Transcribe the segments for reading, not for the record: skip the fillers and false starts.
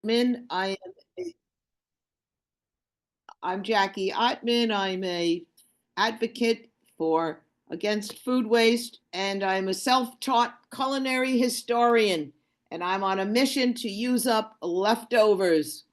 Ottman. I'm Jackie Ottman. I'm a advocate for against food waste, and I'm a self-taught culinary historian. And I'm on a mission to use up leftovers.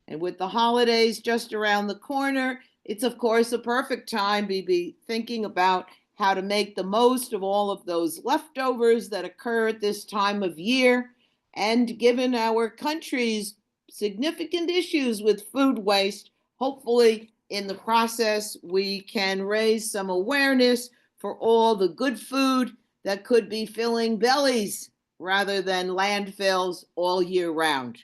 And with the holidays just around the corner, it's of course a perfect time to be thinking about how to make the most of all of those leftovers that occur at this time of year. And given our country's significant issues with food waste, hopefully in the process we can raise some awareness for all the good food that could be filling bellies rather than landfills all year round.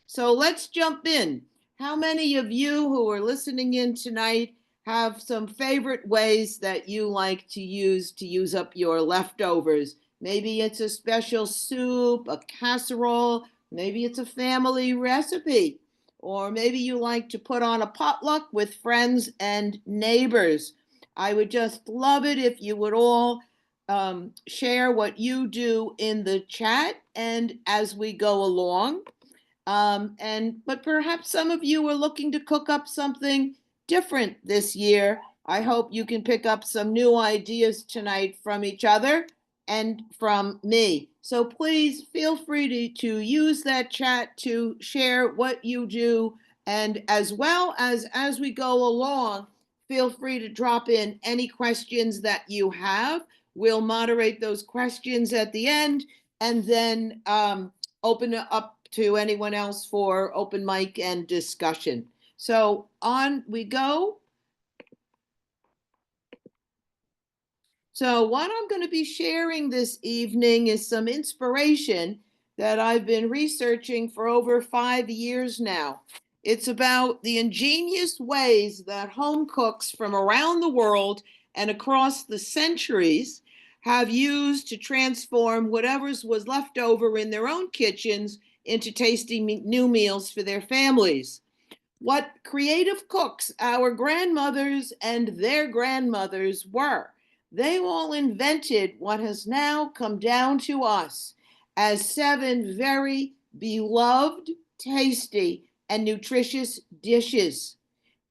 So let's jump in. How many of you who are listening in tonight have some favorite ways that you like to use up your leftovers? Maybe it's a special soup, a casserole, maybe it's a family recipe, or maybe you like to put on a potluck with friends and neighbors. I would just love it if you would all share what you do in the chat and as we go along. But perhaps some of you are looking to cook up something different this year. I hope you can pick up some new ideas tonight from each other and from me. So please feel free to use that chat to share what you do. And as well as we go along, feel free to drop in any questions that you have. We'll moderate those questions at the end and then open it up to anyone else for open mic and discussion. So on we go. So what I'm going to be sharing this evening is some inspiration that I've been researching for over 5 years now. It's about the ingenious ways that home cooks from around the world and across the centuries have used to transform whatever was left over in their own kitchens into tasty new meals for their families. What creative cooks our grandmothers and their grandmothers were. They all invented what has now come down to us as 7 very beloved, tasty, and nutritious dishes.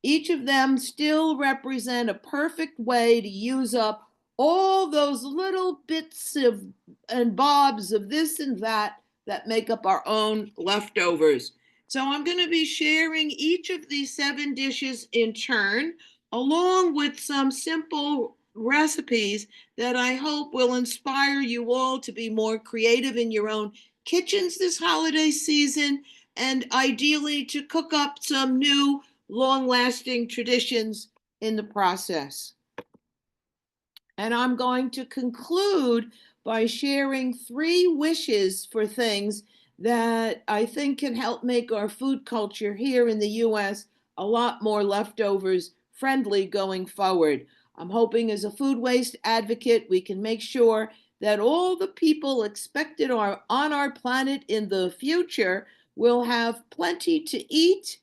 Each of them still represent a perfect way to use up all those little bits of and bobs of this and that that make up our own leftovers. So I'm going to be sharing each of these 7 dishes in turn, along with some simple recipes that I hope will inspire you all to be more creative in your own kitchens this holiday season, and ideally to cook up some new long-lasting traditions in the process. And I'm going to conclude by sharing 3 wishes for things that I think can help make our food culture here in the US a lot more leftovers friendly going forward. I'm hoping as a food waste advocate, we can make sure that all the people expected on our planet in the future will have plenty to eat,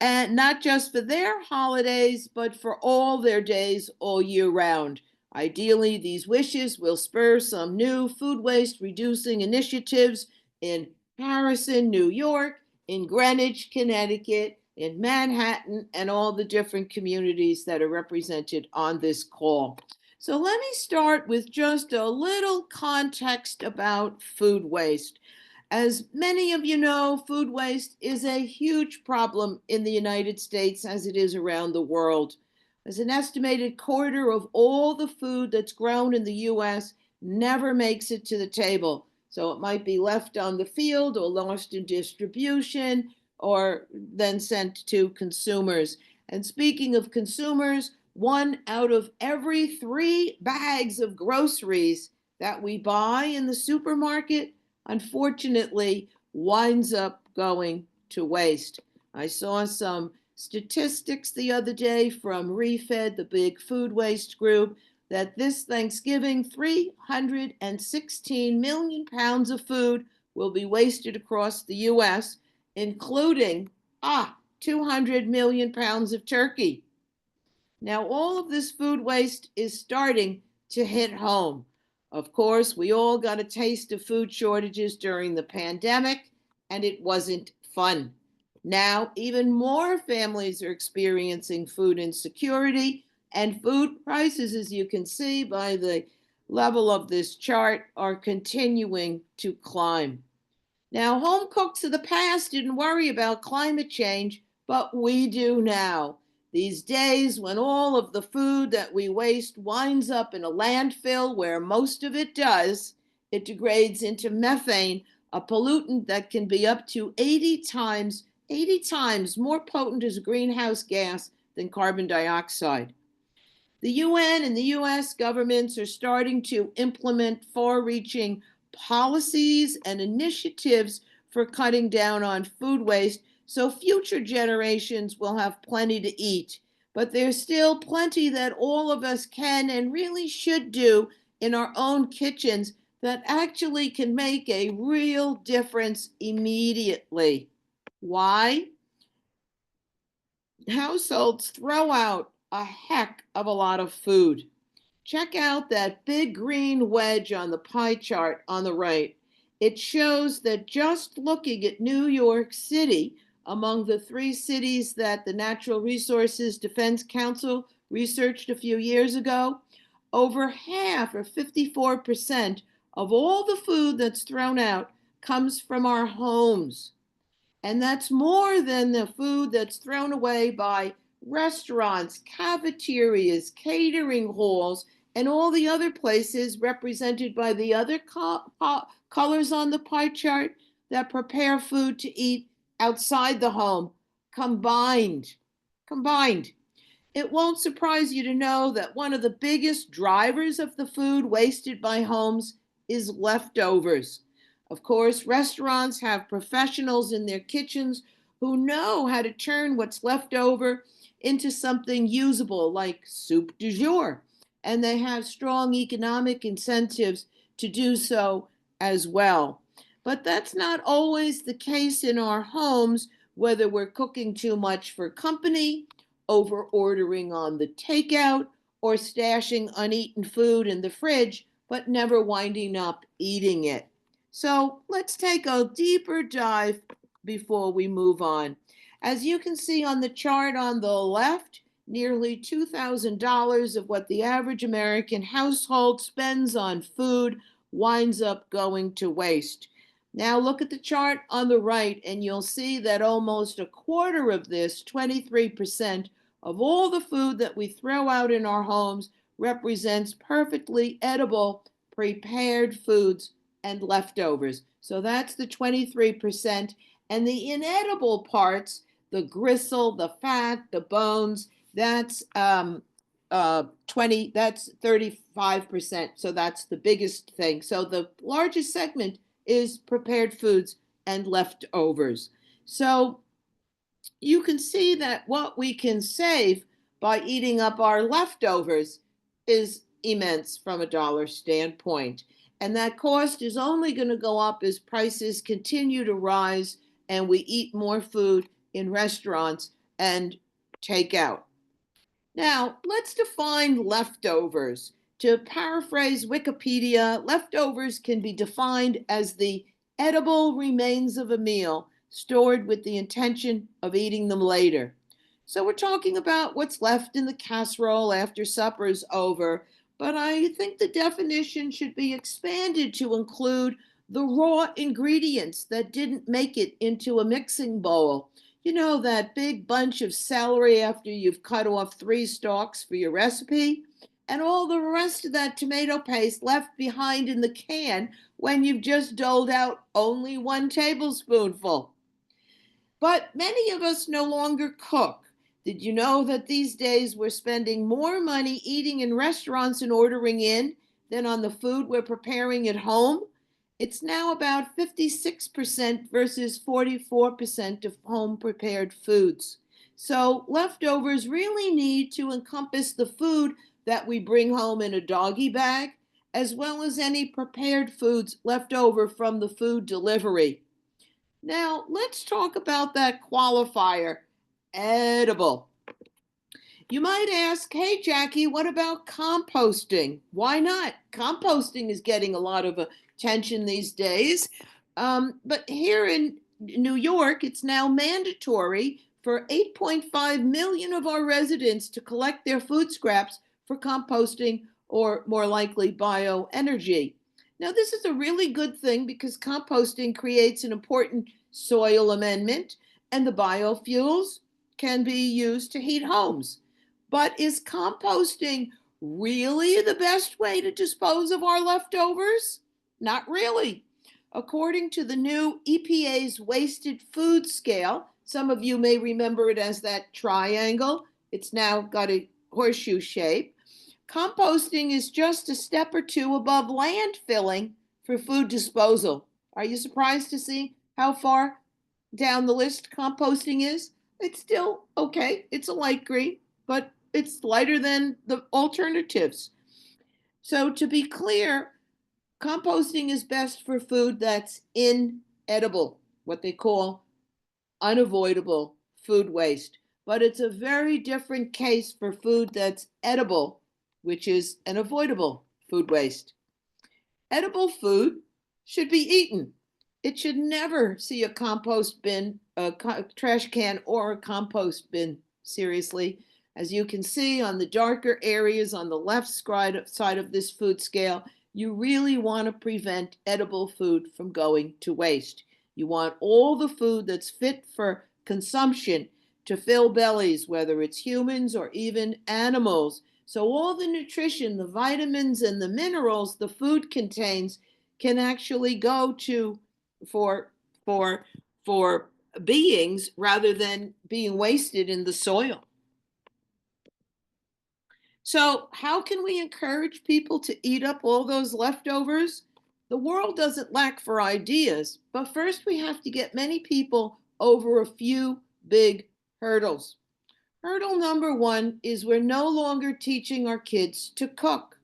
and not just for their holidays, but for all their days all year round. Ideally, these wishes will spur some new food waste reducing initiatives in Harrison, New York, in Greenwich, Connecticut, in Manhattan, and all the different communities that are represented on this call. So let me start with just a little context about food waste. As many of you know, food waste is a huge problem in the United States as it is around the world. As an estimated quarter of all the food that's grown in the US never makes it to the table. So it might be left on the field or lost in distribution or then sent to consumers. And speaking of consumers, 1 out of every 3 bags of groceries that we buy in the supermarket unfortunately winds up going to waste. I saw some statistics the other day from ReFed, the big food waste group, that this Thanksgiving 316 million pounds of food will be wasted across the US, including 200 million pounds of turkey. Now, all of this food waste is starting to hit home. Of course, we all got a taste of food shortages during the pandemic, and it wasn't fun. Now, even more families are experiencing food insecurity, and food prices, as you can see by the level of this chart, are continuing to climb. Now, home cooks of the past didn't worry about climate change, but we do now. These days, when all of the food that we waste winds up in a landfill where most of it does, it degrades into methane, a pollutant that can be up to 80 times more potent as a greenhouse gas than carbon dioxide. The UN and the US governments are starting to implement far-reaching policies and initiatives for cutting down on food waste so future generations will have plenty to eat. But there's still plenty that all of us can and really should do in our own kitchens that actually can make a real difference immediately. Why? Households throw out a heck of a lot of food. Check out that big green wedge on the pie chart on the right. It shows that just looking at New York City, among the 3 cities that the Natural Resources Defense Council researched a few years ago, over half, or 54%, of all the food that's thrown out comes from our homes. And that's more than the food that's thrown away by restaurants, cafeterias, catering halls, and all the other places represented by the other colors on the pie chart that prepare food to eat outside the home combined. Combined. It won't surprise you to know that one of the biggest drivers of the food wasted by homes is leftovers. Of course, restaurants have professionals in their kitchens who know how to turn what's left over into something usable like soup du jour, and they have strong economic incentives to do so as well. But that's not always the case in our homes, whether we're cooking too much for company, over ordering on the takeout, or stashing uneaten food in the fridge, but never winding up eating it. So let's take a deeper dive before we move on. As you can see on the chart on the left, nearly $2,000 of what the average American household spends on food winds up going to waste. Now look at the chart on the right, and you'll see that almost a quarter of this, 23%, of all the food that we throw out in our homes represents perfectly edible prepared foods and leftovers. So that's the 23%. And the inedible parts, the gristle, the fat, the bones, that's 35%. So that's the biggest thing. So the largest segment is prepared foods and leftovers. So you can see that what we can save by eating up our leftovers is immense from a dollar standpoint. And that cost is only going to go up as prices continue to rise and we eat more food in restaurants and takeout. Now, let's define leftovers. To paraphrase Wikipedia, leftovers can be defined as the edible remains of a meal stored with the intention of eating them later. So we're talking about what's left in the casserole after supper is over, but I think the definition should be expanded to include the raw ingredients that didn't make it into a mixing bowl. You know, that big bunch of celery after you've cut off 3 stalks for your recipe, and all the rest of that tomato paste left behind in the can when you've just doled out only 1 tablespoonful. But many of us no longer cook. Did you know that these days we're spending more money eating in restaurants and ordering in than on the food we're preparing at home? It's now about 56% versus 44% of home prepared foods. So leftovers really need to encompass the food that we bring home in a doggy bag, as well as any prepared foods left over from the food delivery. Now, let's talk about that qualifier, edible. You might ask, hey, Jackie, what about composting? Why not? Composting is getting a lot of attention these days. But here in New York, it's now mandatory for 8.5 million of our residents to collect their food scraps for composting or more likely bioenergy. Now, this is a really good thing because composting creates an important soil amendment and the biofuels can be used to heat homes. But is composting really the best way to dispose of our leftovers? Not really. According to the new EPA's wasted food scale, some of you may remember it as that triangle. It's now got a horseshoe shape. Composting is just a step or two above landfilling for food disposal. Are you surprised to see how far down the list composting is? It's still okay. It's a light green, but it's lighter than the alternatives. So, to be clear, composting is best for food that's inedible, what they call unavoidable food waste. But it's a very different case for food that's edible, which is an avoidable food waste. Edible food should be eaten. It should never see a compost bin, a trash can, or a compost bin, seriously. As you can see on the darker areas on the left side of this food scale, you really want to prevent edible food from going to waste. You want all the food that's fit for consumption to fill bellies, whether it's humans or even animals. So all the nutrition, the vitamins and the minerals the food contains can actually go to for for for beings rather than being wasted in the soil. So, how can we encourage people to eat up all those leftovers? The world doesn't lack for ideas, but first we have to get many people over a few big hurdles. Hurdle number one is we're no longer teaching our kids to cook.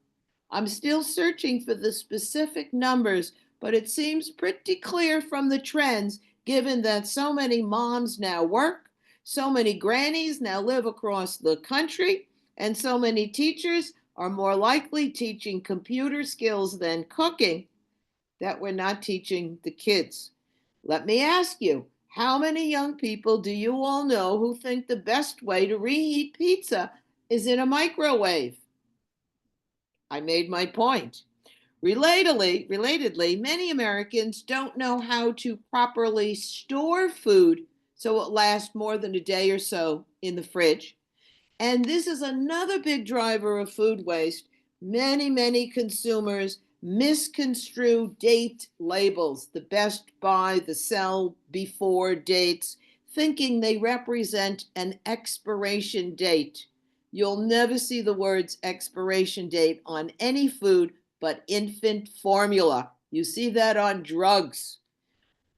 I'm still searching for the specific numbers, but it seems pretty clear from the trends, given that so many moms now work, so many grannies now live across the country, and so many teachers are more likely teaching computer skills than cooking, that we're not teaching the kids. Let me ask you, how many young people do you all know who think the best way to reheat pizza is in a microwave? I made my point. Relatedly, many Americans don't know how to properly store food so it lasts more than a day or so in the fridge. And this is another big driver of food waste. Many consumers misconstrue date labels, the best by, the sell before dates, thinking they represent an expiration date. You'll never see the words expiration date on any food but infant formula. You see that on drugs.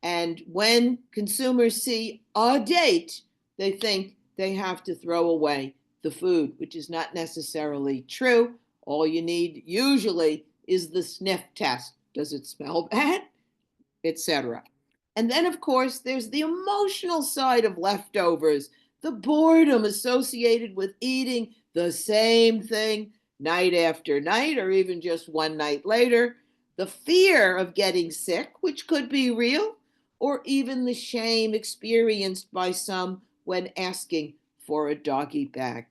And when consumers see a date, they think they have to throw away the food, which is not necessarily true. All you need usually is the sniff test. Does it smell bad? Etc. And then, of course, there's the emotional side of leftovers, the boredom associated with eating the same thing night after night, or even just one night later, the fear of getting sick, which could be real, or even the shame experienced by some when asking for a doggy bag.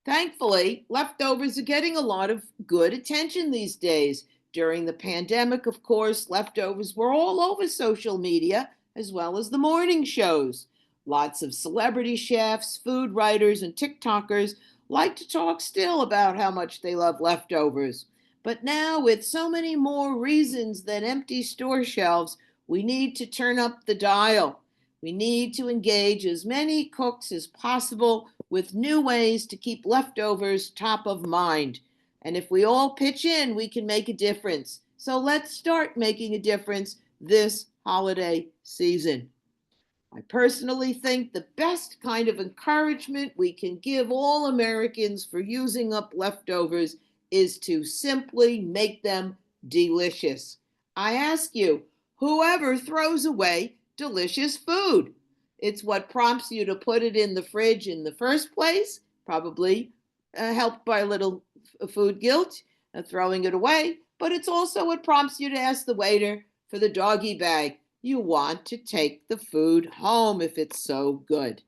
Thankfully, leftovers are getting a lot of good attention these days. During the pandemic, of course, leftovers were all over social media, as well as the morning shows. Lots of celebrity chefs, food writers, and TikTokers like to talk still about how much they love leftovers. But now, with so many more reasons than empty store shelves, we need to turn up the dial. We need to engage as many cooks as possible with new ways to keep leftovers top of mind. And if we all pitch in, we can make a difference. So let's start making a difference this holiday season. I personally think the best kind of encouragement we can give all Americans for using up leftovers is to simply make them delicious. I ask you, whoever throws away delicious food? It's what prompts you to put it in the fridge in the first place, probably helped by a little food guilt, throwing it away. But it's also what prompts you to ask the waiter for the doggy bag. You want to take the food home if it's so good.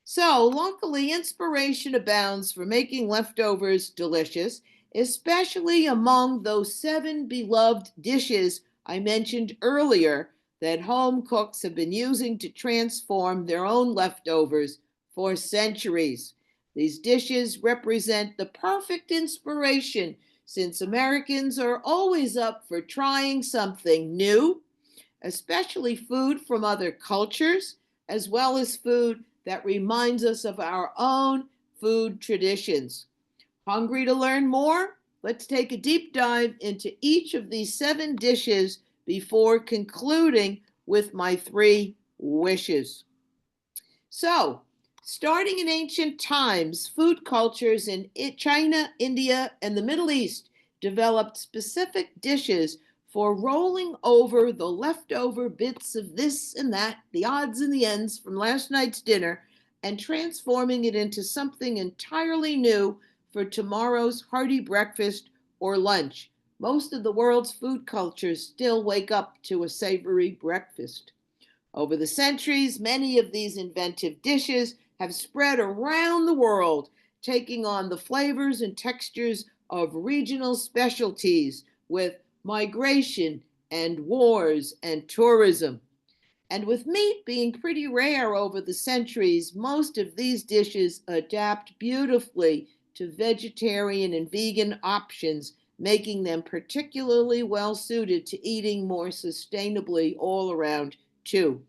So, luckily, inspiration abounds for making leftovers delicious, especially among those 7 beloved dishes I mentioned earlier that home cooks have been using to transform their own leftovers for centuries. These dishes represent the perfect inspiration since Americans are always up for trying something new, especially food from other cultures, as well as food that reminds us of our own food traditions. Hungry to learn more? Let's take a deep dive into each of these 7 dishes before concluding with my 3 wishes. So, starting in ancient times, food cultures in China, India, and the Middle East developed specific dishes for rolling over the leftover bits of this and that, the odds and the ends from last night's dinner, and transforming it into something entirely new for tomorrow's hearty breakfast or lunch. Most of the world's food cultures still wake up to a savory breakfast. Over the centuries, many of these inventive dishes have spread around the world, taking on the flavors and textures of regional specialties with migration and wars and tourism. And with meat being pretty rare over the centuries, most of these dishes adapt beautifully to vegetarian and vegan options, making them particularly well suited to eating more sustainably all around, too.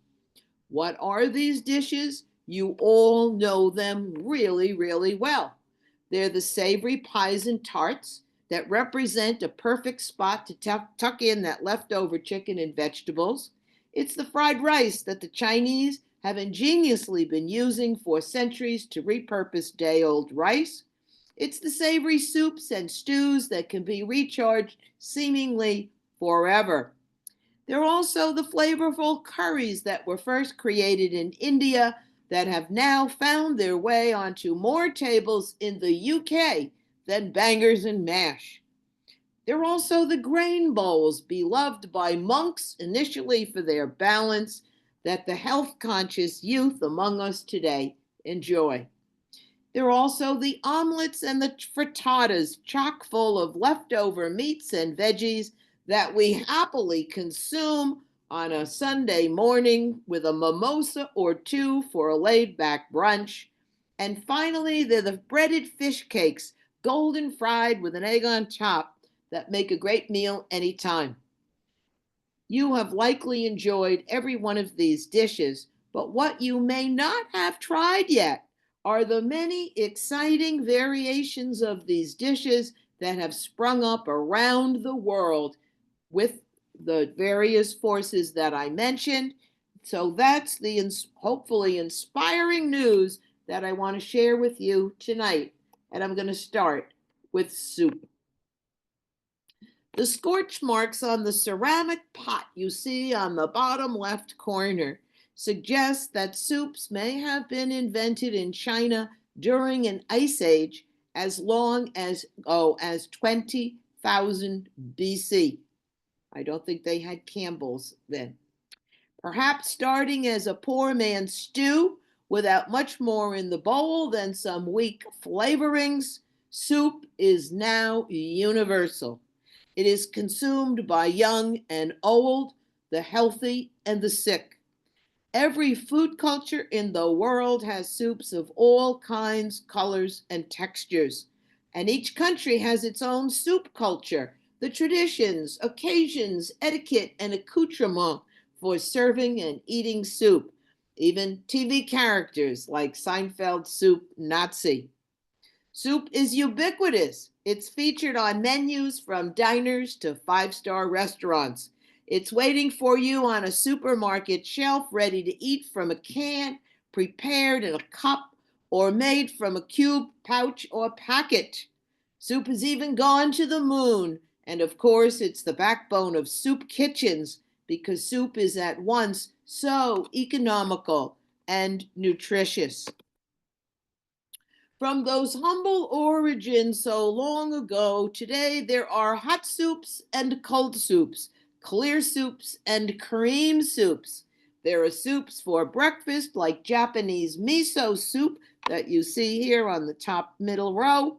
What are these dishes? You all know them really, really well. They're the savory pies and tarts that represent a perfect spot to tuck in that leftover chicken and vegetables. It's the fried rice that the Chinese have ingeniously been using for centuries to repurpose day old rice. It's the savory soups and stews that can be recharged seemingly forever. They're also the flavorful curries that were first created in India that have now found their way onto more tables in the UK than bangers and mash. They're also the grain bowls, beloved by monks initially for their balance, that the health conscious youth among us today enjoy. There are also the omelets and the frittatas, chock full of leftover meats and veggies that we happily consume on a Sunday morning with a mimosa or two for a laid back brunch. And finally, they're the breaded fish cakes, golden fried with an egg on top, that make a great meal anytime. You have likely enjoyed every one of these dishes, but what you may not have tried yet are the many exciting variations of these dishes that have sprung up around the world with the various forces that I mentioned. So that's the hopefully inspiring news that I want to share with you tonight. And I'm going to start with soup. The scorch marks on the ceramic pot you see on the bottom left corner suggest that soups may have been invented in China during an ice age as long as 20,000 BC. I don't think they had Campbell's then. Perhaps starting as a poor man's stew without much more in the bowl than some weak flavorings, soup is now universal. It is consumed by young and old, the healthy and the sick. Every food culture in the world has soups of all kinds, colors, and textures. And each country has its own soup culture, the traditions, occasions, etiquette, and accoutrement for serving and eating soup. Even TV characters like Seinfeld Soup Nazi. Soup is ubiquitous. It's featured on menus from diners to five-star restaurants. It's waiting for you on a supermarket shelf, ready to eat from a can, prepared in a cup, or made from a cube, pouch, or packet. Soup has even gone to the moon. And of course, it's the backbone of soup kitchens because soup is at once so economical and nutritious. From those humble origins so long ago, today there are hot soups and cold soups, clear soups, and cream soups. There are soups for breakfast like Japanese miso soup that you see here on the top middle row,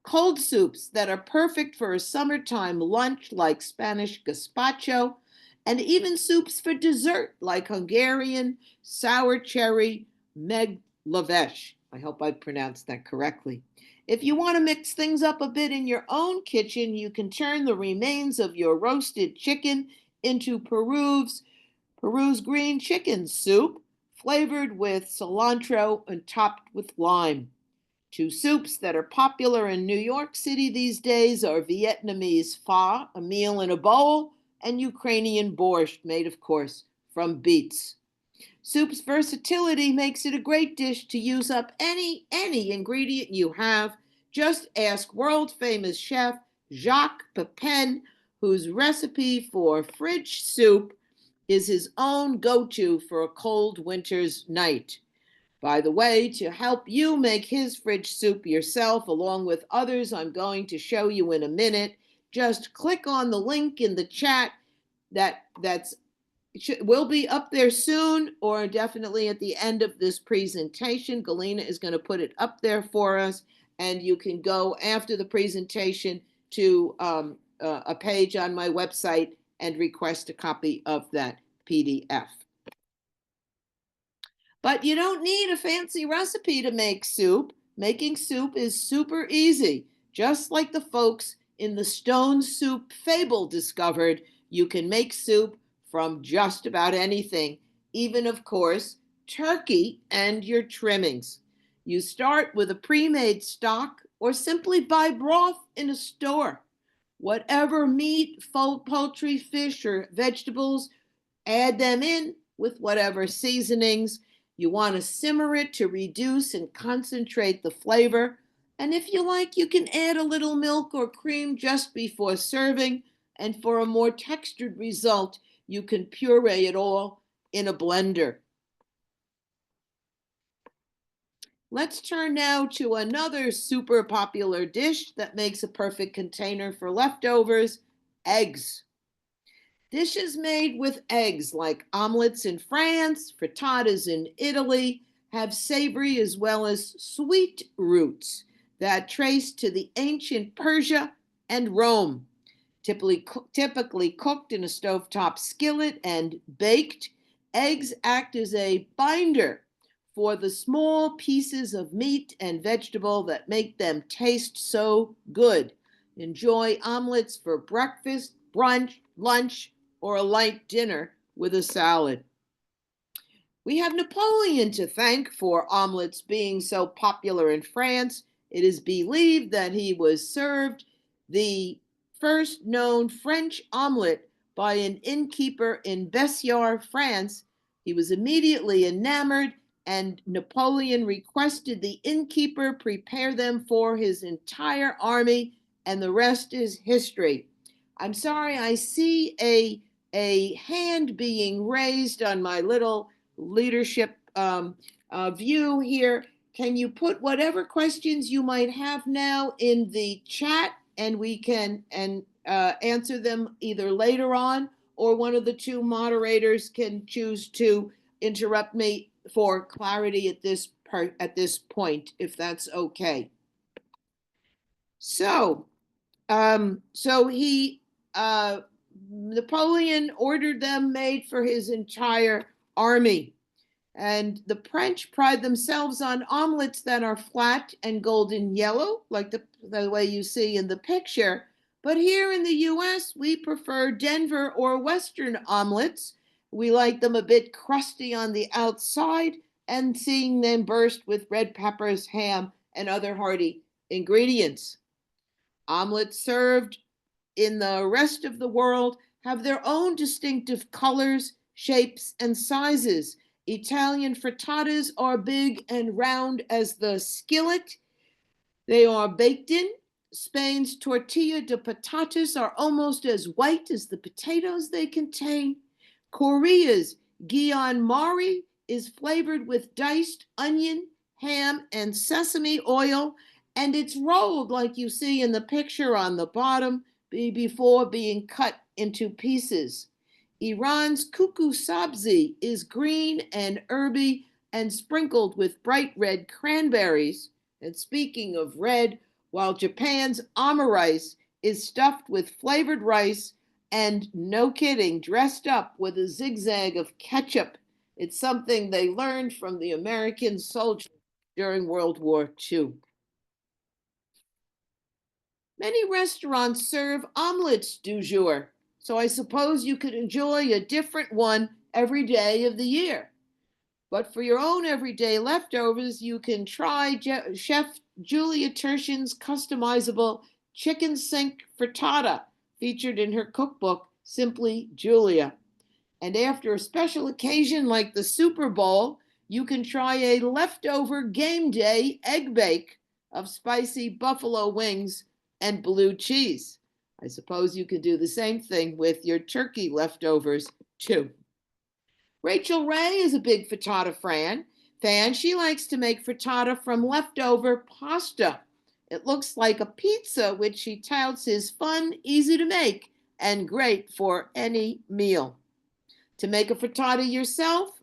cold soups that are perfect for a summertime lunch like Spanish gazpacho, and even soups for dessert like Hungarian sour cherry meglavesh. I hope I pronounced that correctly. If you want to mix things up a bit in your own kitchen, you can turn the remains of your roasted chicken into Peru's green chicken soup, flavored with cilantro and topped with lime. Two soups that are popular in New York City these days are Vietnamese pho, a meal in a bowl, and Ukrainian borscht, made, of course, from beets. Soup's versatility makes it a great dish to use up any ingredient you have. Just ask world-famous chef Jacques Pepin, whose recipe for fridge soup is his own go-to for a cold winter's night. By the way, to help you make his fridge soup yourself, along with others I'm going to show you in a minute, just click on the link in the chat that's will be up there soon, or definitely at the end of this presentation. Galena is going to put it up there for us, and you can go after the presentation to a page on my website and request a copy of that PDF. But you don't need a fancy recipe to make soup. Making soup is super easy. Just like the folks in the stone soup fable discovered, you can make soup from just about anything, even, of course, turkey and your trimmings. You start with a pre-made stock or simply buy broth in a store. Whatever meat, poultry, fish, or vegetables, add them in with whatever seasonings. You want to simmer it to reduce and concentrate the flavor. And if you like, you can add a little milk or cream just before serving. And for a more textured result, you can puree it all in a blender. Let's turn now to another super popular dish that makes a perfect container for leftovers: eggs. Dishes made with eggs, like omelets in France, frittatas in Italy, have savory as well as sweet roots that trace to the ancient Persia and Rome. Typically cooked in a stovetop skillet and baked, eggs act as a binder for the small pieces of meat and vegetable that make them taste so good. Enjoy omelets for breakfast, brunch, lunch, or a light dinner with a salad. We have Napoleon to thank for omelets being so popular in France. It is believed that he was served the first known French omelet by an innkeeper in Bessières, France. He was immediately enamored, and Napoleon requested the innkeeper prepare them for his entire army, and the rest is history. I'm sorry, I see a hand being raised on my little leadership view here. Can you put whatever questions you might have now in the chat, and we can answer them either later on, or one of the two moderators can choose to interrupt me for clarity at this point, if that's okay. So Napoleon ordered them made for his entire army. And the French pride themselves on omelets that are flat and golden yellow, like the way you see in the picture. But here in the US, we prefer Denver or Western omelets. We like them a bit crusty on the outside and seeing them burst with red peppers, ham, and other hearty ingredients. Omelets served in the rest of the world have their own distinctive colors, shapes, and sizes. Italian frittatas are big and round as the skillet. They are baked in. Spain's tortilla de patatas are almost as white as the potatoes they contain. Korea's gyeonmari is flavored with diced onion, ham, and sesame oil, and it's rolled like you see in the picture on the bottom before being cut into pieces. Iran's kuku sabzi is green and herby and sprinkled with bright red cranberries. And speaking of red, while Japan's omurice is stuffed with flavored rice and, no kidding, dressed up with a zigzag of ketchup. It's something they learned from the American soldiers during World War II. Many restaurants serve omelets du jour, so I suppose you could enjoy a different one every day of the year. But for your own everyday leftovers, you can try Chef Julia Turshen's customizable chicken sink frittata, featured in her cookbook, Simply Julia. And after a special occasion like the Super Bowl, you can try a leftover game day egg bake of spicy buffalo wings and blue cheese. I suppose you could do the same thing with your turkey leftovers, too. Rachel Ray is a big frittata fan. She likes to make frittata from leftover pasta. It looks like a pizza, which she touts is fun, easy to make, and great for any meal. To make a frittata yourself,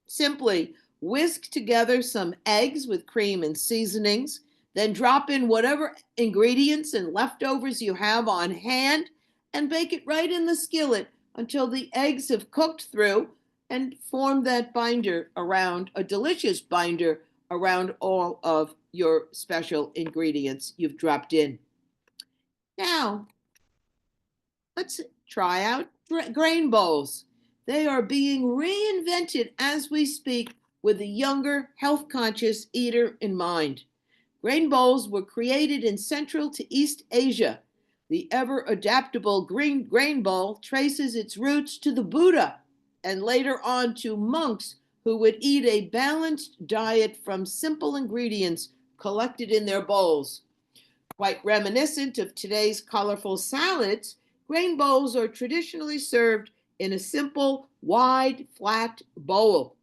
simply whisk together some eggs with cream and seasonings, then drop in whatever ingredients and leftovers you have on hand and bake it right in the skillet until the eggs have cooked through and form that binder around, a delicious binder around all of your special ingredients you've dropped in. Now, let's try out grain bowls. They are being reinvented as we speak with a younger, health conscious eater in mind. Grain bowls were created in Central to East Asia. The ever adaptable grain bowl traces its roots to the Buddha and later on to monks who would eat a balanced diet from simple ingredients collected in their bowls. Quite reminiscent of today's colorful salads, grain bowls are traditionally served in a simple, wide, flat bowl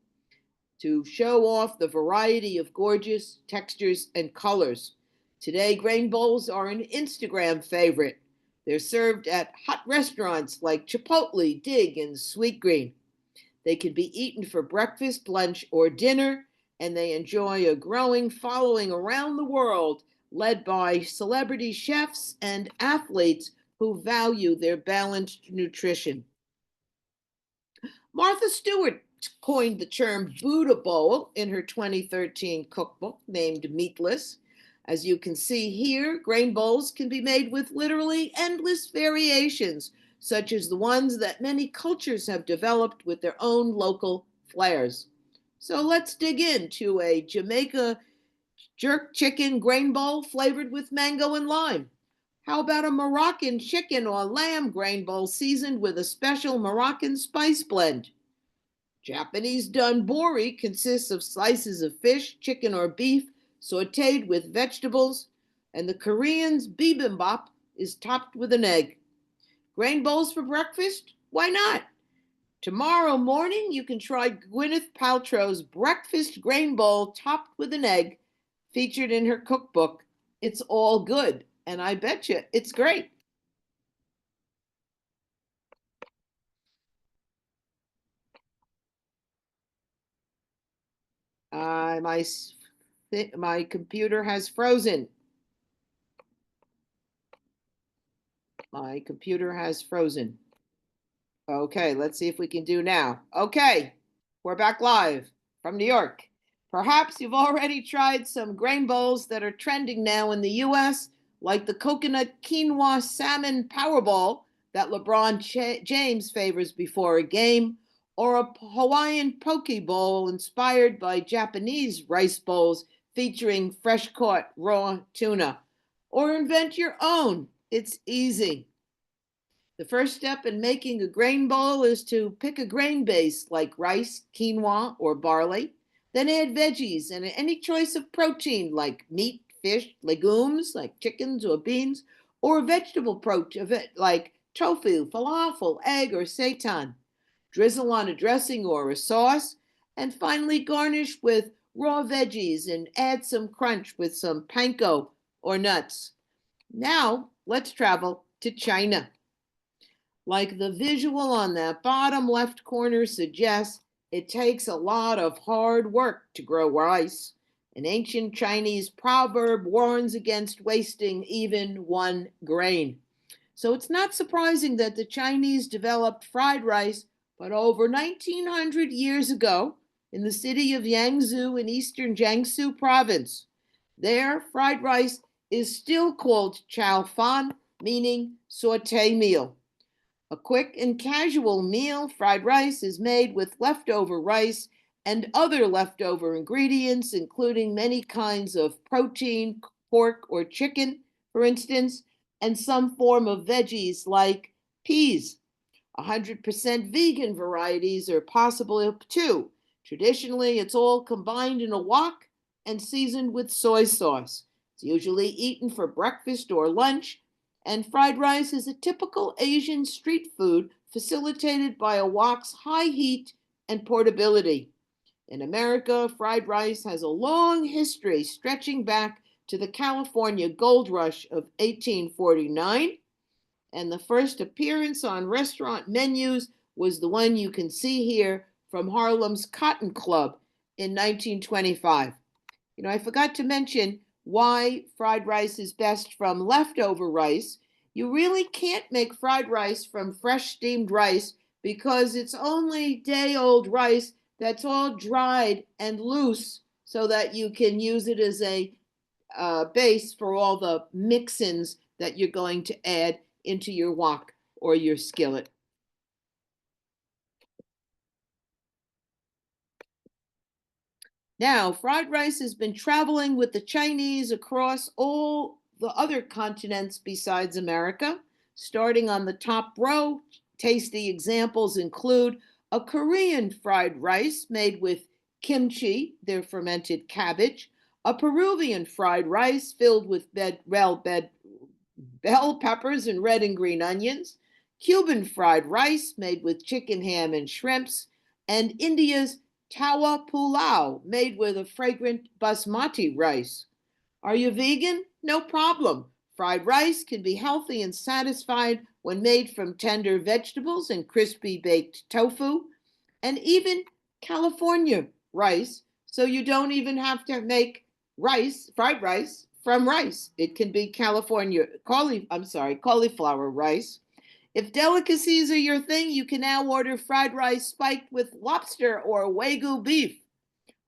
to show off the variety of gorgeous textures and colors. Today, grain bowls are an Instagram favorite. They're served at hot restaurants like Chipotle, Dig, and Sweetgreen. They can be eaten for breakfast, lunch, or dinner, and they enjoy a growing following around the world, led by celebrity chefs and athletes who value their balanced nutrition. Martha Stewart coined the term Buddha Bowl in her 2013 cookbook named Meatless. As you can see here, grain bowls can be made with literally endless variations, such as the ones that many cultures have developed with their own local flares. So let's dig into a Jamaica jerk chicken grain bowl flavored with mango and lime. How about a Moroccan chicken or lamb grain bowl seasoned with a special Moroccan spice blend? Japanese donbori consists of slices of fish, chicken, or beef sauteed with vegetables, and the Korean's bibimbap is topped with an egg. Grain bowls for breakfast? Why not? Tomorrow morning, you can try Gwyneth Paltrow's breakfast grain bowl topped with an egg, featured in her cookbook. It's all good, and I bet you it's great. Uh, my my computer has frozen. My computer has frozen. Okay, let's see if we can do now. Okay, we're back live from New York. Perhaps you've already tried some grain bowls that are trending now in the US, like the coconut quinoa salmon powerball that LeBron James favors before a game, or a Hawaiian poke bowl inspired by Japanese rice bowls featuring fresh caught raw tuna. Or invent your own. It's easy. The first step in making a grain bowl is to pick a grain base like rice, quinoa, or barley. Then add veggies and any choice of protein like meat, fish, legumes like chickens or beans, or vegetable protein like tofu, falafel, egg, or seitan. Drizzle on a dressing or a sauce, and finally garnish with raw veggies and add some crunch with some panko or nuts. Now, let's travel to China. Like the visual on that bottom left corner suggests, it takes a lot of hard work to grow rice. An ancient Chinese proverb warns against wasting even one grain. So it's not surprising that the Chinese developed fried rice, but over 1900 years ago in the city of Yangzhou in eastern Jiangsu province. There, fried rice is still called chow fan, meaning saute meal. A quick and casual meal, fried rice is made with leftover rice and other leftover ingredients, including many kinds of protein, pork or chicken, for instance, and some form of veggies like peas. 100% vegan varieties are possible too. Traditionally, it's all combined in a wok and seasoned with soy sauce. It's usually eaten for breakfast or lunch, and fried rice is a typical Asian street food facilitated by a wok's high heat and portability. In America, fried rice has a long history stretching back to the California gold rush of 1849, and the first appearance on restaurant menus was the one you can see here from Harlem's Cotton Club in 1925. I forgot to mention why fried rice is best from leftover rice. You really can't make fried rice from fresh steamed rice because it's only day old rice that's all dried and loose so that you can use it as a base for all the mix-ins that you're going to add into your wok or your skillet. Now, fried rice has been traveling with the Chinese across all the other continents besides America. Starting on the top row, tasty examples include a Korean fried rice made with kimchi, their fermented cabbage, a Peruvian fried rice filled with bell peppers and red and green onions, Cuban fried rice made with chicken, ham, and shrimps, and India's tawa pulao made with a fragrant basmati rice. Are you vegan? No problem. Fried rice can be healthy and satisfied when made from tender vegetables and crispy baked tofu, and even California rice, so you don't even have to make fried rice from rice. It can be cauliflower rice. If delicacies are your thing, you can now order fried rice spiked with lobster or wagyu beef.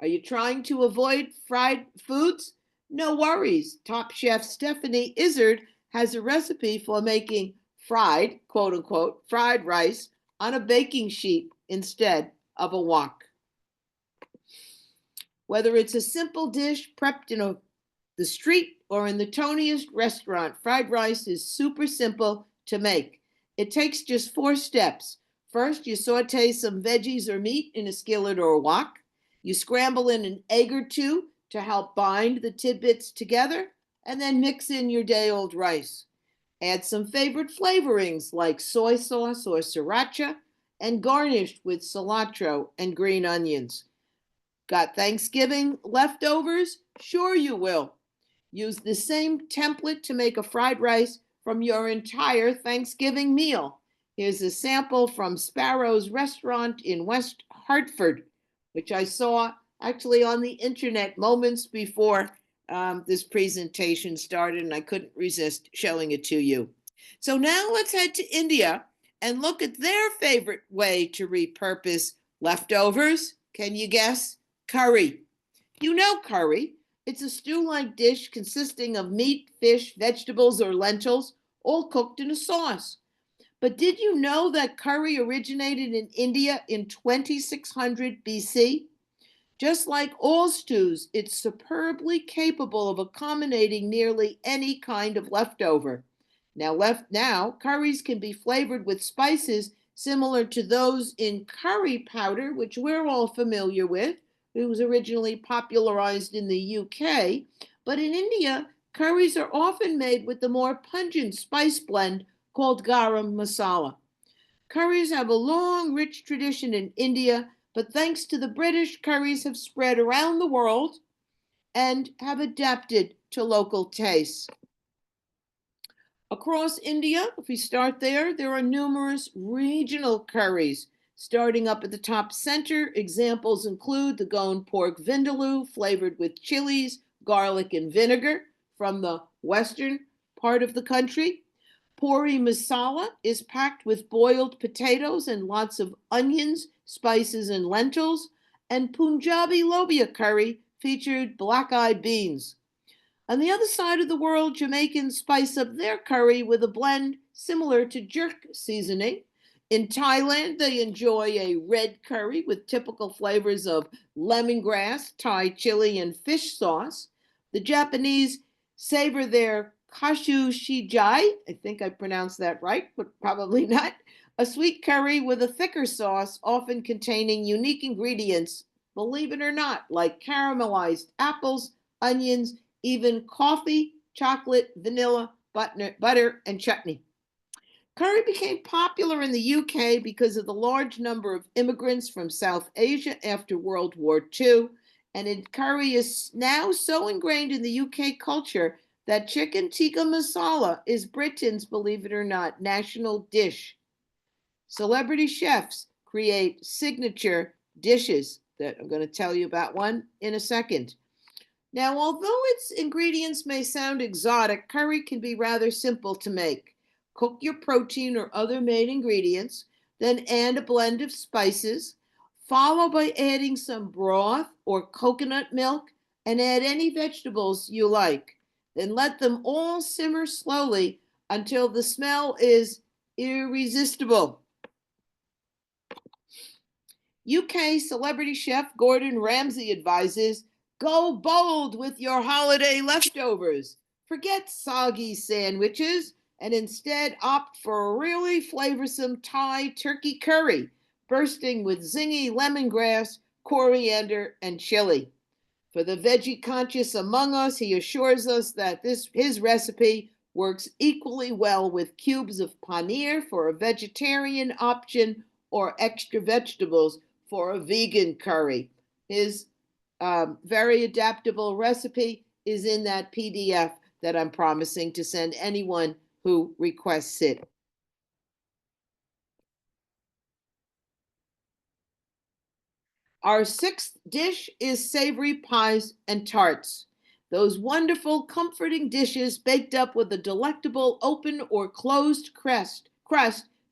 Are you trying to avoid fried foods? No worries. Top chef Stephanie Izzard has a recipe for making fried, quote unquote, fried rice on a baking sheet instead of a wok. Whether it's a simple dish prepped in the street or in the toniest restaurant, fried rice is super simple to make. It takes just 4 steps. First, you saute some veggies or meat in a skillet or a wok. You scramble in an egg or two to help bind the tidbits together, and then mix in your day-old rice. Add some favorite flavorings like soy sauce or sriracha, and garnish with cilantro and green onions. Got Thanksgiving leftovers? Sure you will. Use the same template to make a fried rice from your entire Thanksgiving meal. Here's a sample from Sparrow's restaurant in West Hartford, which I saw actually on the internet moments before this presentation started, and I couldn't resist showing it to you. So now let's head to India and look at their favorite way to repurpose leftovers. Can you guess? Curry. You know curry. It's a stew-like dish consisting of meat, fish, vegetables, or lentils, all cooked in a sauce. But did you know that curry originated in India in 2600 BC? Just like all stews, it's superbly capable of accommodating nearly any kind of leftover. Now, curries can be flavored with spices similar to those in curry powder, which we're all familiar with. It was originally popularized in the UK, but in India, curries are often made with the more pungent spice blend called garam masala. Curries have a long, rich tradition in India, but thanks to the British, curries have spread around the world and have adapted to local tastes. Across India, if we start there, there are numerous regional curries. Starting up at the top center, examples include the Goan pork vindaloo flavored with chilies, garlic, and vinegar from the western part of the country. Puri masala is packed with boiled potatoes and lots of onions, spices, and lentils. And Punjabi lobia curry featured black-eyed beans. On the other side of the world, Jamaicans spice up their curry with a blend similar to jerk seasoning. In Thailand, they enjoy a red curry with typical flavors of lemongrass, Thai chili, and fish sauce. The Japanese savor their kashu shijai, I think I pronounced that right, but probably not, a sweet curry with a thicker sauce, often containing unique ingredients, believe it or not, like caramelized apples, onions, even coffee, chocolate, vanilla, butter, and chutney. Curry became popular in the UK because of the large number of immigrants from South Asia after World War II, and curry is now so ingrained in the UK culture that chicken tikka masala is Britain's, believe it or not, national dish. Celebrity chefs create signature dishes that I'm going to tell you about one in a second. Now, although its ingredients may sound exotic, curry can be rather simple to make. Cook your protein or other main ingredients, then add a blend of spices, follow by adding some broth or coconut milk, and add any vegetables you like. Then let them all simmer slowly until the smell is irresistible. UK celebrity chef Gordon Ramsay advises, go bold with your holiday leftovers. Forget soggy sandwiches and instead opt for a really flavorsome Thai turkey curry, bursting with zingy lemongrass, coriander, and chili. For the veggie conscious among us, he assures us that his recipe works equally well with cubes of paneer for a vegetarian option or extra vegetables for a vegan curry. His very adaptable recipe is in that PDF that I'm promising to send anyone who requests it. Our sixth dish is savory pies and tarts. Those wonderful, comforting dishes baked up with a delectable open or closed crust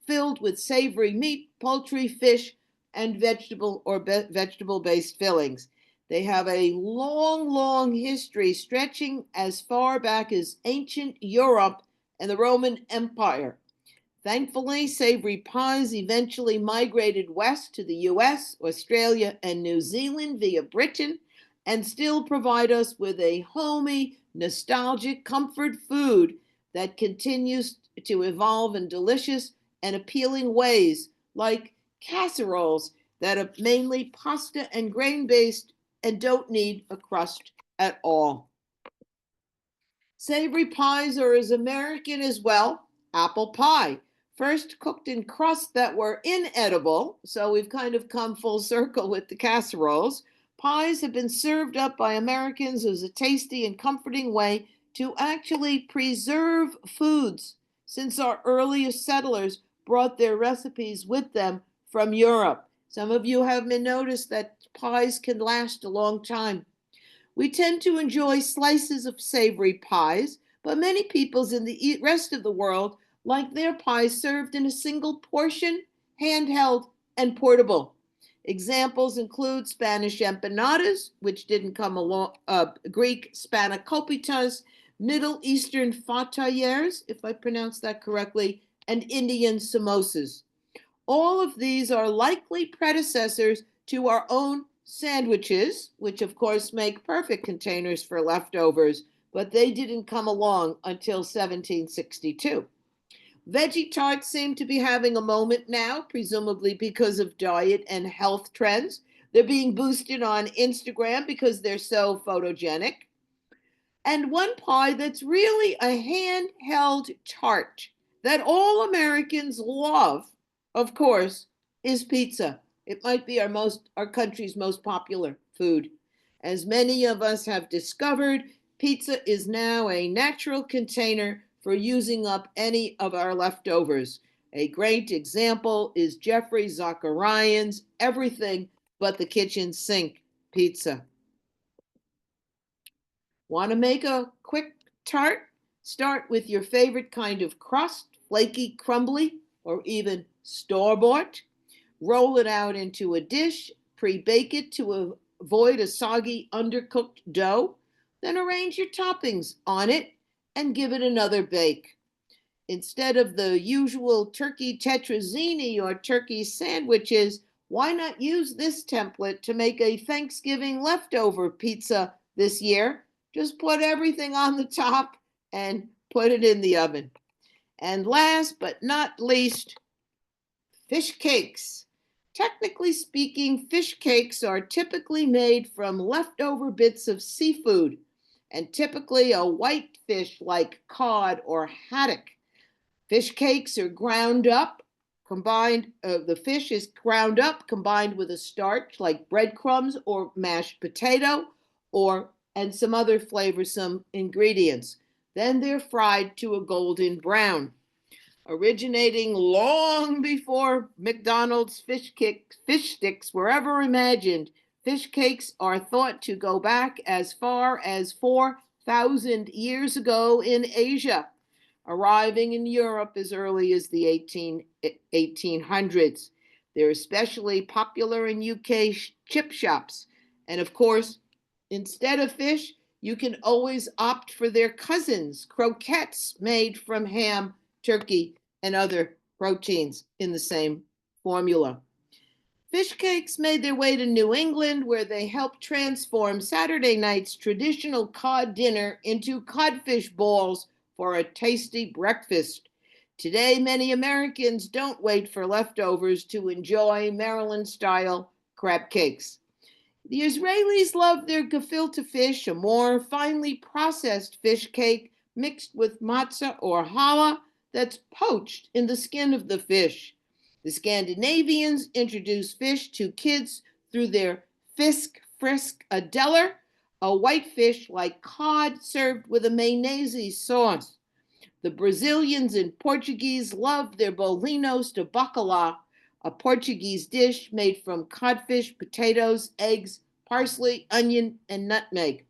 filled with savory meat, poultry, fish, and vegetable-based fillings. They have a long, long history stretching as far back as ancient Europe and the Roman Empire. Thankfully, savory pies eventually migrated west to the US, Australia, and New Zealand via Britain, and still provide us with a homey, nostalgic comfort food that continues to evolve in delicious and appealing ways, like casseroles that are mainly pasta and grain based and don't need a crust at all. Savory pies are as American as well. Apple pie, first cooked in crusts that were inedible, so we've kind of come full circle with the casseroles. Pies have been served up by Americans as a tasty and comforting way to actually preserve foods, since our earliest settlers brought their recipes with them from Europe. Some of you have noticed that pies can last a long time. We tend to enjoy slices of savory pies, but many peoples in the rest of the world like their pies served in a single portion, handheld, and portable. Examples include Spanish empanadas, which didn't come along, Greek spanakopita, Middle Eastern fatayers, if I pronounced that correctly, and Indian samosas. All of these are likely predecessors to our own sandwiches, which of course make perfect containers for leftovers, but they didn't come along until 1762. Veggie tarts seem to be having a moment now, presumably because of diet and health trends. They're being boosted on Instagram because they're so photogenic. And one pie that's really a handheld tart that all Americans love, of course, is pizza. It might be our country's most popular food. As many of us have discovered, pizza is now a natural container for using up any of our leftovers. A great example is Jeffrey Zacharian's Everything But the Kitchen Sink pizza. Want to make a quick tart? Start with your favorite kind of crust, flaky, crumbly, or even store-bought. Roll it out into a dish, pre-bake it to avoid a soggy, undercooked dough. Then arrange your toppings on it and give it another bake. Instead of the usual turkey tetrazzini or turkey sandwiches, why not use this template to make a Thanksgiving leftover pizza this year? Just put everything on the top and put it in the oven. And last but not least, fish cakes. Technically speaking, fish cakes are typically made from leftover bits of seafood, and typically a white fish like cod or haddock. Fish cakes are ground up, the fish is ground up, combined with a starch like breadcrumbs or mashed potato, and some other flavorsome ingredients. Then they're fried to a golden brown. Originating long before McDonald's fish sticks were ever imagined, fish cakes are thought to go back as far as 4,000 years ago in Asia, arriving in Europe as early as the 1800s. They're especially popular in UK chip shops. And of course, instead of fish, you can always opt for their cousins, croquettes made from ham, turkey, and other proteins in the same formula. Fish cakes made their way to New England, where they helped transform Saturday night's traditional cod dinner into codfish balls for a tasty breakfast. Today, many Americans don't wait for leftovers to enjoy Maryland-style crab cakes. The Israelis love their gefilte fish, a more finely processed fish cake mixed with matzah or challah that's poached in the skin of the fish. The Scandinavians introduced fish to kids through their fisk frisk adeller, a white fish like cod served with a mayonnaise sauce. The Brazilians and Portuguese love their bolinhos de bacalhau, a Portuguese dish made from codfish, potatoes, eggs, parsley, onion, and nutmeg.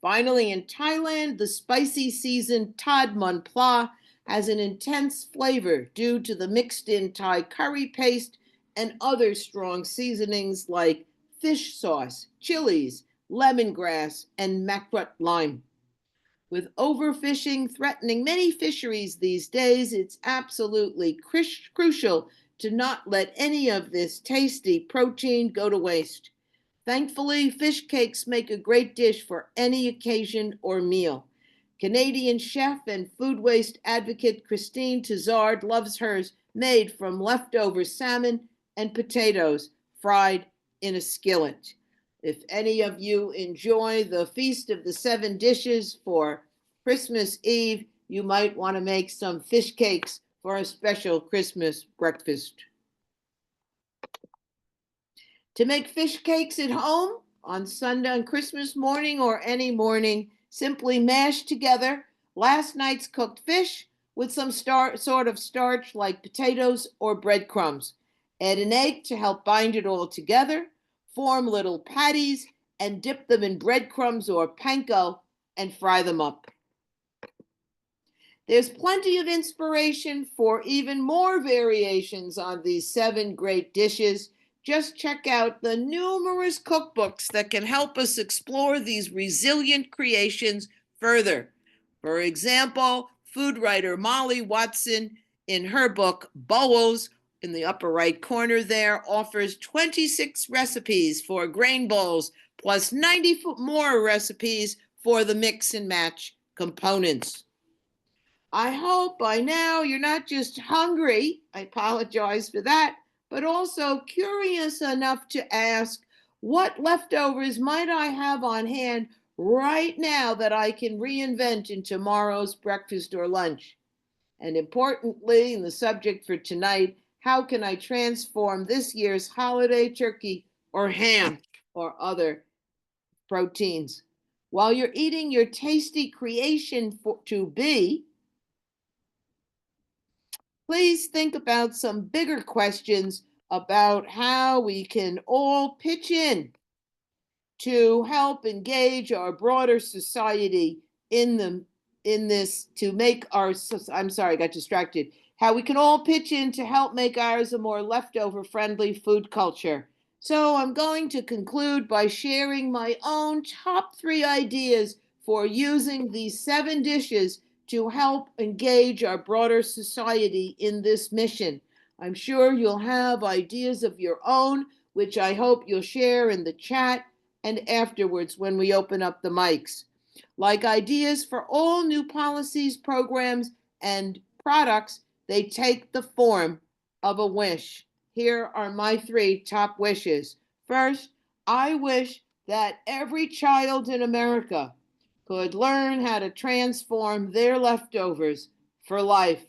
Finally, in Thailand, the spicy seasoned Tad Mon Pla has an intense flavor due to the mixed-in Thai curry paste and other strong seasonings like fish sauce, chilies, lemongrass, and makrut lime. With overfishing threatening many fisheries these days, it's absolutely crucial to not let any of this tasty protein go to waste. Thankfully, fish cakes make a great dish for any occasion or meal. Canadian chef and food waste advocate Christine Tizard loves hers made from leftover salmon and potatoes fried in a skillet. If any of you enjoy the Feast of the Seven Dishes for Christmas Eve, you might want to make some fish cakes for a special Christmas breakfast. To make fish cakes at home on Sunday, on Christmas morning, or any morning, simply mash together last night's cooked fish with some sort of starch like potatoes or breadcrumbs. Add an egg to help bind it all together. Form little patties and dip them in breadcrumbs or panko and fry them up. There's plenty of inspiration for even more variations on these 7 great dishes. Just check out the numerous cookbooks that can help us explore these resilient creations further. For example, food writer Molly Watson, in her book Bowls, in the upper right corner there, offers 26 recipes for grain bowls, plus 90 more recipes for the mix and match components. I hope by now you're not just hungry, I apologize for that, but also curious enough to ask, what leftovers might I have on hand right now that I can reinvent in tomorrow's breakfast or lunch? And importantly, in the subject for tonight, how can I transform this year's holiday turkey or ham or other proteins? While you're eating your tasty creation to be, please think about some bigger questions about how we can all pitch in to help engage our broader society in this to make our I'm sorry, I got distracted. How we can all pitch in to help make ours a more leftover friendly food culture. So I'm going to conclude by sharing my own top 3 ideas for using these 7 dishes to help engage our broader society in this mission. I'm sure you'll have ideas of your own, which I hope you'll share in the chat and afterwards when we open up the mics. Like ideas for all new policies, programs, and products, they take the form of a wish. Here are my 3 top wishes. First, I wish that every child in America could learn how to transform their leftovers for life.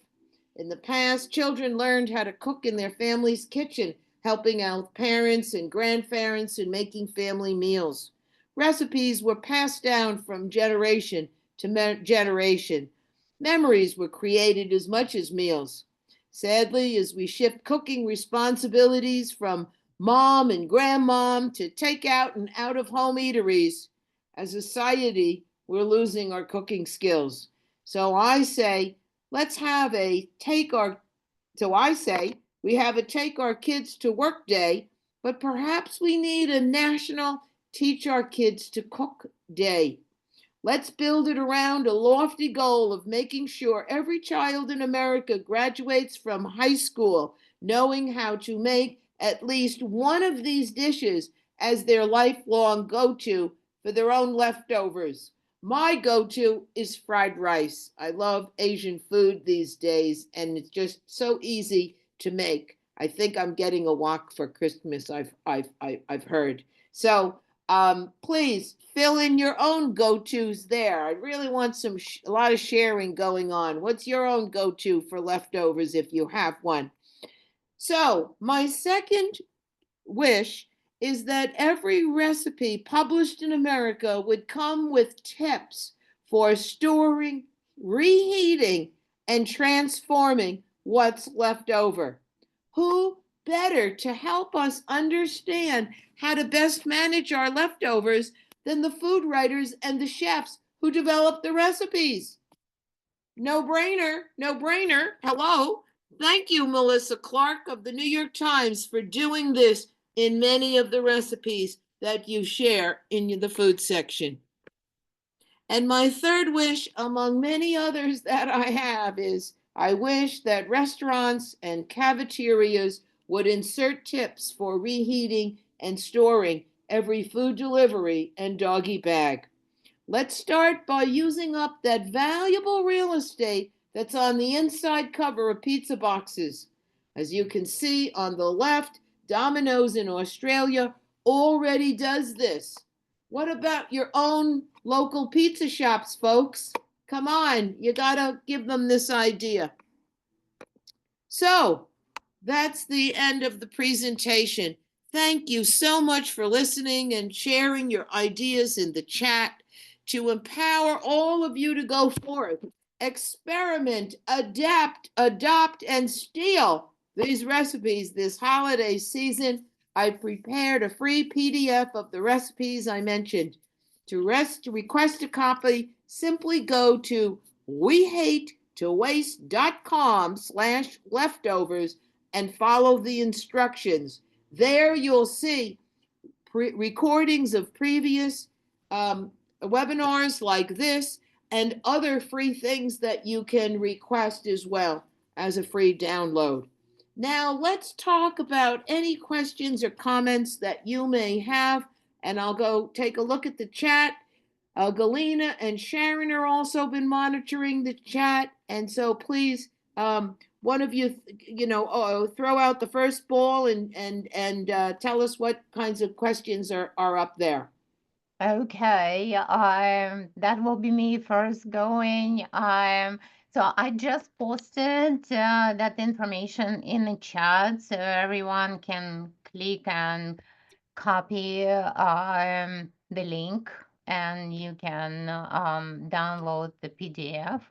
In the past, children learned how to cook in their family's kitchen, helping out parents and grandparents in making family meals. Recipes were passed down from generation to generation. Memories were created as much as meals. Sadly, as we shift cooking responsibilities from mom and grandmom to takeout and out of home eateries, as a society, we're losing our cooking skills. So I say, let's have a take our so I say we have a take our kids to work day, but perhaps we need a national teach our kids to cook day. Let's build it around a lofty goal of making sure every child in America graduates from high school knowing how to make at least one of these dishes as their lifelong go-to for their own leftovers. My go-to is fried rice. I love Asian food these days, and it's just so easy to make. I think I'm getting a wok for Christmas. I've heard. So please fill in your own go-tos there. I really want a lot of sharing going on. What's your own go-to for leftovers if you have one? So my second wish is that every recipe published in America would come with tips for storing, reheating, and transforming what's left over. Who better to help us understand how to best manage our leftovers than the food writers and the chefs who develop the recipes? No brainer, no brainer. Hello. Thank you, Melissa Clark of the New York Times, for doing this in many of the recipes that you share in the food section. And my third wish, among many others that I have, is I wish that restaurants and cafeterias would insert tips for reheating and storing every food delivery and doggy bag. Let's start by using up that valuable real estate that's on the inside cover of pizza boxes. As you can see on the left, Domino's in Australia already does this. What about your own local pizza shops, folks? Come on, you gotta give them this idea. So, that's the end of the presentation. Thank you so much for listening and sharing your ideas in the chat to empower all of you to go forth, experiment, adapt, adopt, and steal these recipes this holiday season. I prepared a free PDF of the recipes I mentioned. To request a copy, simply go to wehatetowaste.com/leftovers and follow the instructions. There you'll see recordings of previous webinars like this and other free things that you can request as well as a free download. Now let's talk about any questions or comments that you may have, and I'll go take a look at the chat. Galena and Sharon are also been monitoring the chat, and so please, one of you, throw out the first ball and tell us what kinds of questions are up there. Okay, that will be me first going. So I just posted that information in the chat so everyone can click and copy the link and you can download the PDF.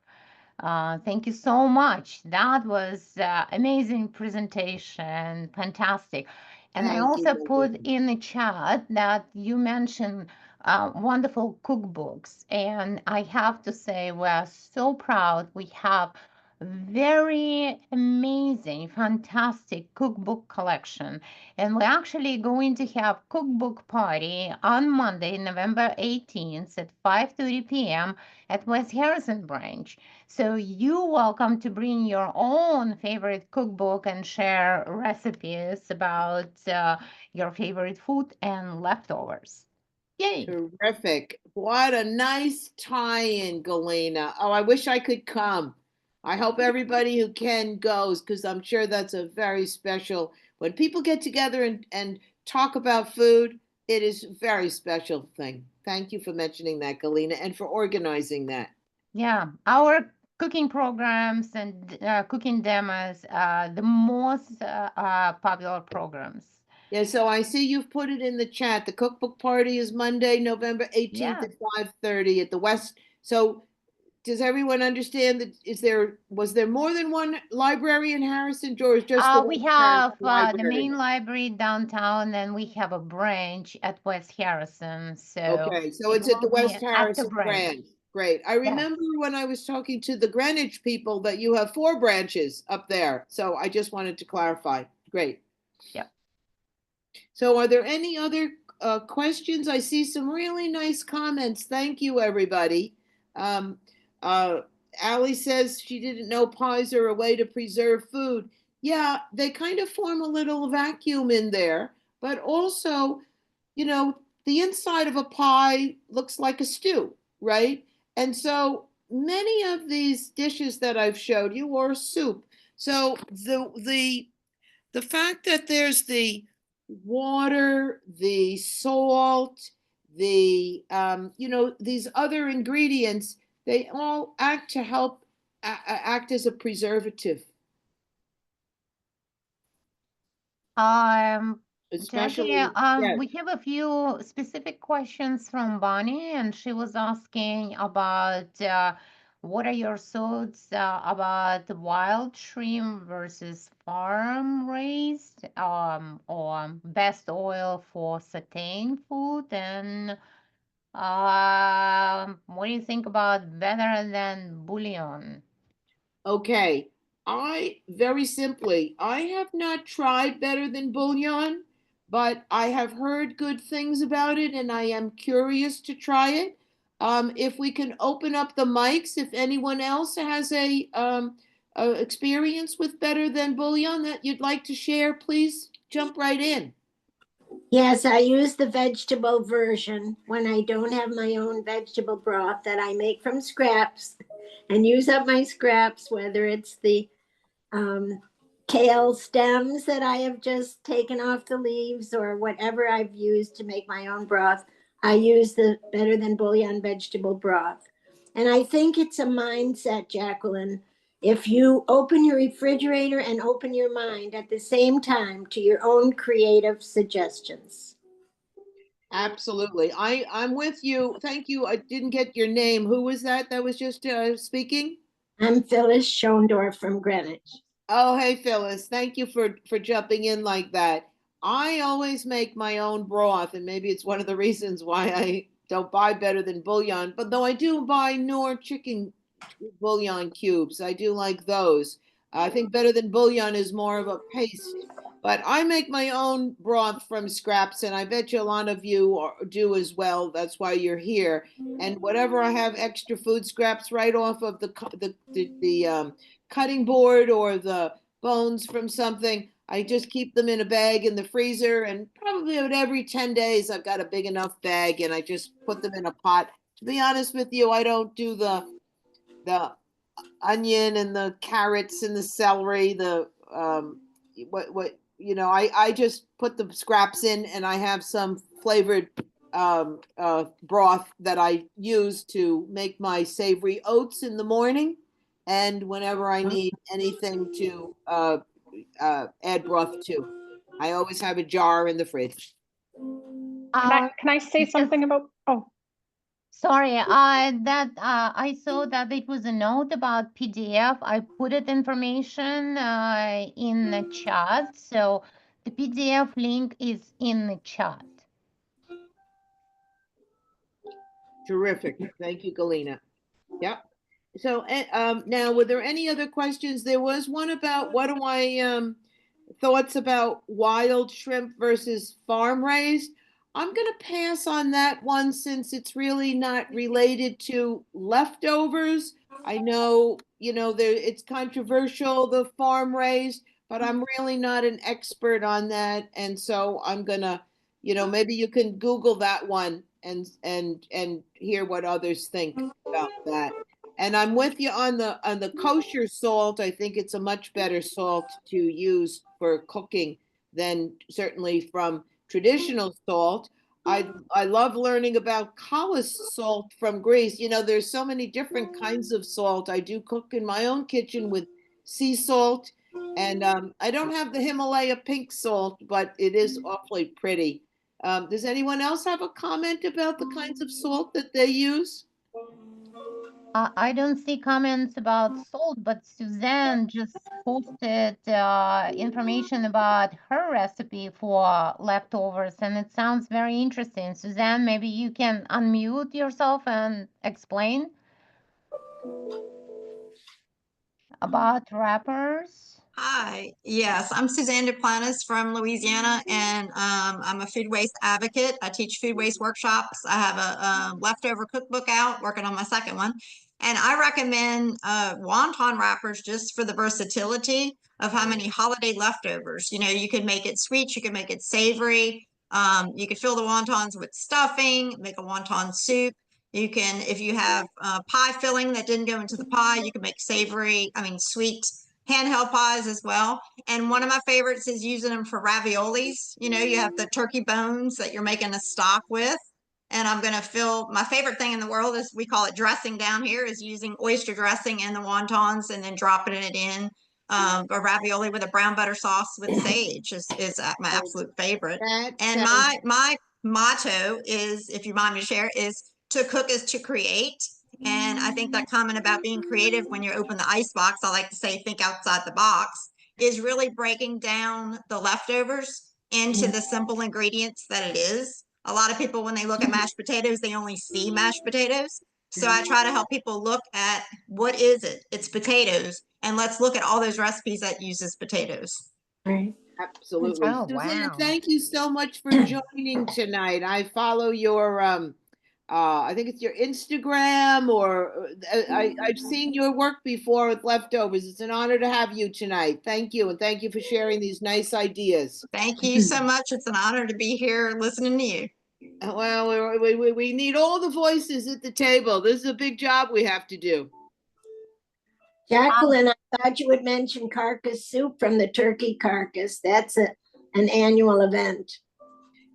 Thank you so much. That was amazing presentation, fantastic. And I Thank you, also put Galina. in the chat that you mentioned wonderful cookbooks, and I have to say we're so proud. We have very amazing, fantastic cookbook collection, and we're actually going to have cookbook party on Monday, November 18th at 5:30 p.m. at West Harrison branch. So you're welcome to bring your own favorite cookbook and share recipes about your favorite food and leftovers. Yay! Terrific. What a nice tie-in, Galena. Oh, I wish I could come. I hope everybody who can goes, because I'm sure that's a very special, when people get together and talk about food, it is a very special thing. Thank you for mentioning that, Galena, and for organizing that. Yeah, our cooking programs and cooking demos are the most popular programs. Yeah, so I see you've put it in the chat. The cookbook party is Monday, November 18th Yeah. at 5:30 at the West. So does everyone understand that was there more than one library in Harrison, George? Just the We West have Harrison the Library. main library downtown, and we have a branch at West Harrison. So Okay, so it it's at will the be West after Harrison branch. branch. Great. I Yes. remember when I was talking to the Greenwich people that you have 4 branches up there. So I just wanted to clarify. Great. Yep. So are there any other questions? I see some really nice comments. Thank you, everybody. Um, uh, Allie says she didn't know pies are a way to preserve food. Yeah, they kind of form a little vacuum in there, but also, you know, the inside of a pie looks like a stew, right? And so many of these dishes that I've showed you are soup. So the fact that there's the water, the salt, these other ingredients, they all act to help act as a preservative, Um, Jackie, especially, yes. we have a few specific questions from Bonnie, and she was asking about what are your thoughts about the wild shrimp versus farm raised, or best oil for sauteing food, and what do you think about better than bouillon? Okay, I very simply, I have not tried better than bouillon, but I have heard good things about it and I am curious to try it. If we can open up the mics, if anyone else has a experience with better than bouillon that you'd like to share, please jump right in. Yes, I use the vegetable version when I don't have my own vegetable broth that I make from scraps and use up my scraps, whether it's the um, kale stems that I have just taken off the leaves or whatever I've used to make my own broth. I use the Better Than Bouillon vegetable broth. And I think it's a mindset, Jacquelyn. If you open your refrigerator and open your mind at the same time to your own creative suggestions. Absolutely. I'm with you. Thank you. I didn't get your name. Who was that was just speaking? I'm Phyllis Schondorf from Greenwich. Oh, hey Phyllis, thank you for jumping in like that. I always make my own broth, and maybe it's one of the reasons why I don't buy better than bouillon. But though I do buy Knorr chicken bouillon cubes, I do like those. I think better than bouillon is more of a paste. But I make my own broth from scraps, and I bet you a lot of you do as well. That's why you're here. And whatever I have extra food scraps right off of the cutting board or the bones from something, I just keep them in a bag in the freezer. And probably about every 10 days, I've got a big enough bag and I just put them in a pot. To be honest with you, I don't do the onion and the carrots and the celery, I just put the scraps in and I have some flavored broth that I use to make my savory oats in the morning and whenever I need anything to add broth to. I always have a jar in the fridge. Can I say Just something about? Oh, Sorry, I saw that it was a note about PDF. I put it information in the chat, so the PDF link is in the chat. Terrific. Thank you, Galena. Yep. So, now, were there any other questions? There was one about what do thoughts about wild shrimp versus farm raised. I'm going to pass on that one since it's really not related to leftovers. I know, it's controversial, the farm raised, but I'm really not an expert on that. And so I'm gonna, maybe you can Google that one and hear what others think about that. And I'm with you on the kosher salt. I think it's a much better salt to use for cooking than certainly from traditional salt. I love learning about Collis salt from Greece. There's so many different kinds of salt. I do cook in my own kitchen with sea salt, and I don't have the Himalaya pink salt, but it is awfully pretty. Does anyone else have a comment about the kinds of salt that they use? I don't see comments about salt, but Suzanne just posted information about her recipe for leftovers, and it sounds very interesting. Suzanne, maybe you can unmute yourself and explain about wrappers. Hi, yes, I'm Suzanne Duplantis from Louisiana, and I'm a food waste advocate. I teach food waste workshops. I have a leftover cookbook out, working on my second one. And I recommend wonton wrappers just for the versatility of how many holiday leftovers. You can make it sweet, you can make it savory. You could fill the wontons with stuffing, make a wonton soup. You can, if you have pie filling that didn't go into the pie, you can make sweet handheld pies as well. And one of my favorites is using them for raviolis. You have the turkey bones that you're making a stock with. And I'm going to fill, my favorite thing in the world is, we call it dressing down here, is using oyster dressing in the wontons and then dropping it in. A ravioli with a brown butter sauce with sage is my absolute favorite. And my motto is, if you mind me to share, is to cook is to create. And I think that comment about being creative when you open the ice box, I like to say, think outside the box, is really breaking down the leftovers into the simple ingredients that it is. A lot of people, when they look at mashed potatoes, they only see mashed potatoes. So I try to help people look at, what is it? It's potatoes. And let's look at all those recipes that uses potatoes. Right. Absolutely. Oh, Suzanne, wow. thank you so much for joining tonight. I follow your I think it's your Instagram, or I've seen your work before with leftovers. It's an honor to have you tonight. Thank you. And thank you for sharing these nice ideas. Thank you so much. It's an honor to be here listening to you. Well, we need all the voices at the table. This is a big job we have to do. Jacqueline, I thought you would mention carcass soup from the turkey carcass. That's an annual event.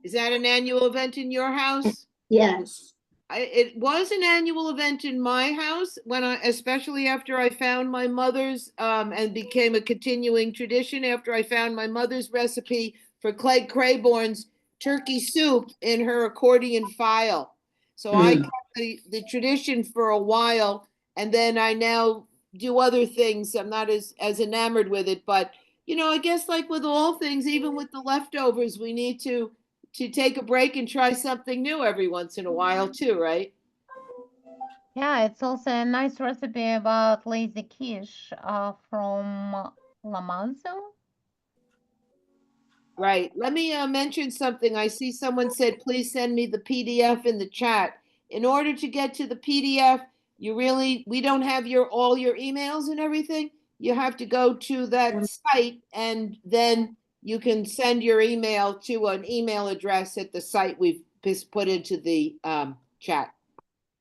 Is that an annual event in your house? Yes. It was an annual event in my house, especially after I found my mother's, and became a continuing tradition after I found my mother's recipe for Clegg Crayborn's turkey soup in her accordion file. So I kept the tradition for a while, and then I now do other things. I'm not as enamored with it, but I guess, like with all things, even with the leftovers, we need to take a break and try something new every once in a while too, right? Yeah, it's also a nice recipe about lazy quiche from Lamazzo. Right. Let me mention something. I see someone said, please send me the PDF in the chat. In order to get to the PDF, we don't have all your emails and everything. You have to go to that site, and then you can send your email to an email address at the site we've just put into the chat.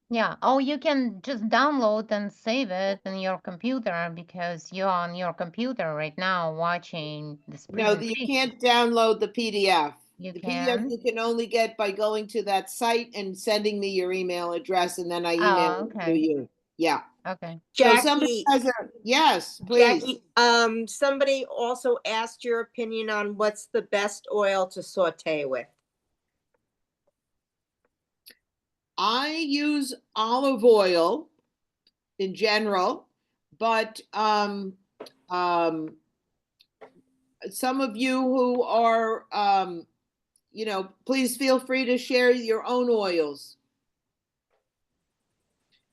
Yeah. Oh, you can just download and save it on your computer because you're on your computer right now watching this No, you presentation. can't download the PDF. You The can? PDF you can only get by going to that site and sending me your email address, and then I email it to okay. you. Yeah. Okay. So somebody Jackie, has yes, please. Jackie, somebody also asked your opinion on what's the best oil to saute with. I use olive oil in general, but some of you who are, please feel free to share your own oils.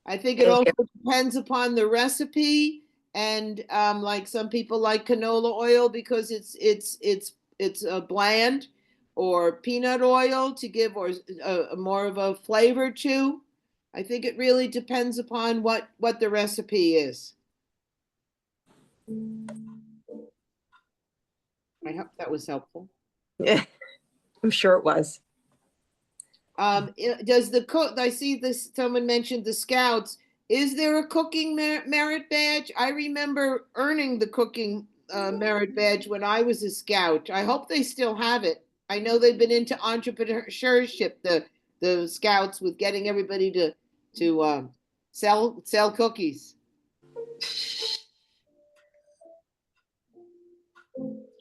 I think it Thank also depends upon the recipe, and like some people like canola oil because it's bland, or peanut oil to give or more of a flavor to. I think it really depends upon what the recipe is. I hope that was helpful. Yeah, I'm sure it was. Does the cook? I see this. Someone mentioned the Scouts. Is there a cooking merit badge? I remember earning the cooking merit badge when I was a Scout. I hope they still have it. I know they've been into entrepreneurship, the Scouts, with getting everybody to sell cookies.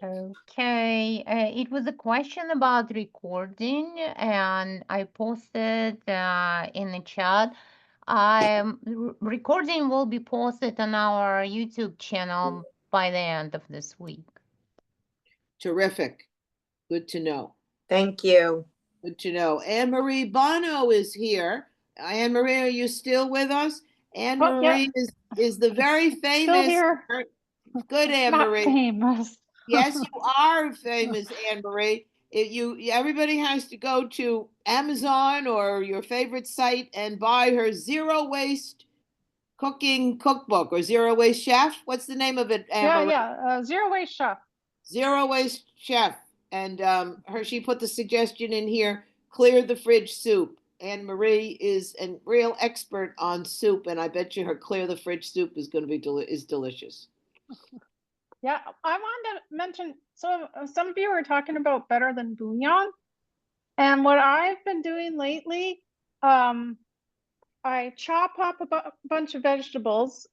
Okay, it was a question about recording, and I posted in the chat. Recording will be posted on our YouTube channel by the end of this week. Terrific. Good to know. Thank you. Good to know. Anne Marie Bono is here. Anne Marie, are you still with us? Anne Marie is the very famous. Still here. Good, Anne Not Marie. famous. Yes, you are famous, Anne Marie. Everybody has to go to Amazon or your favorite site and buy her Zero Waste Cooking Cookbook, or Zero Waste Chef. What's the name of it, Anne Marie? Zero Waste Chef. Zero Waste Chef. And she put the suggestion in here: clear the fridge soup. Anne Marie is a real expert on soup, and I bet you her clear the fridge soup is going to be delicious. Yeah, I wanted to mention, so some of you are talking about better than bouillon. And what I've been doing lately, I chop up a bunch of vegetables.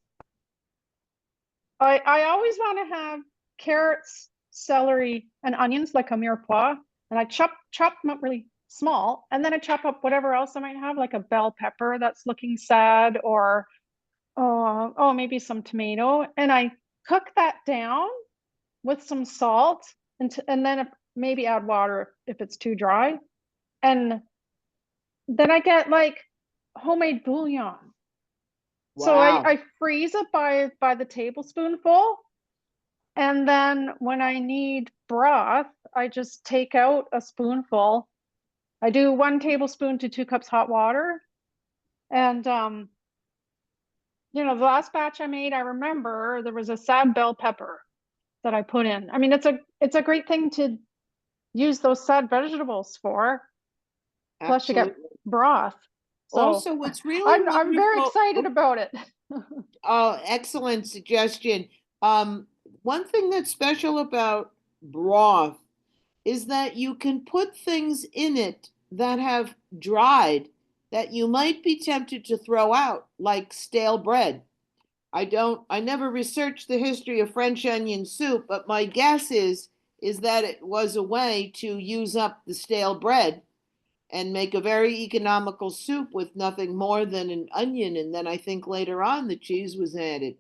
I always want to have carrots, celery, and onions, like a mirepoix, and I chop them up really small, and then I chop up whatever else I might have, like a bell pepper that's looking sad, or maybe some tomato, and I cook that down with some salt, and then maybe add water if it's too dry, and then I get like homemade bouillon. Wow. So I freeze it by the tablespoonful, and then when I need broth, I just take out a spoonful. I do 1 tablespoon to 2 cups hot water, and the last batch I made, I remember there was a sad bell pepper that I put in. I mean, it's a great thing to use those sad vegetables for. Plus, you get broth. So also, what's really I'm very excited about it. Oh, excellent suggestion. One thing that's special about broth is that you can put things in it that have dried that you might be tempted to throw out, like stale bread. I never researched the history of French onion soup, but my guess is that it was a way to use up the stale bread and make a very economical soup with nothing more than an onion. And then I think later on the cheese was added.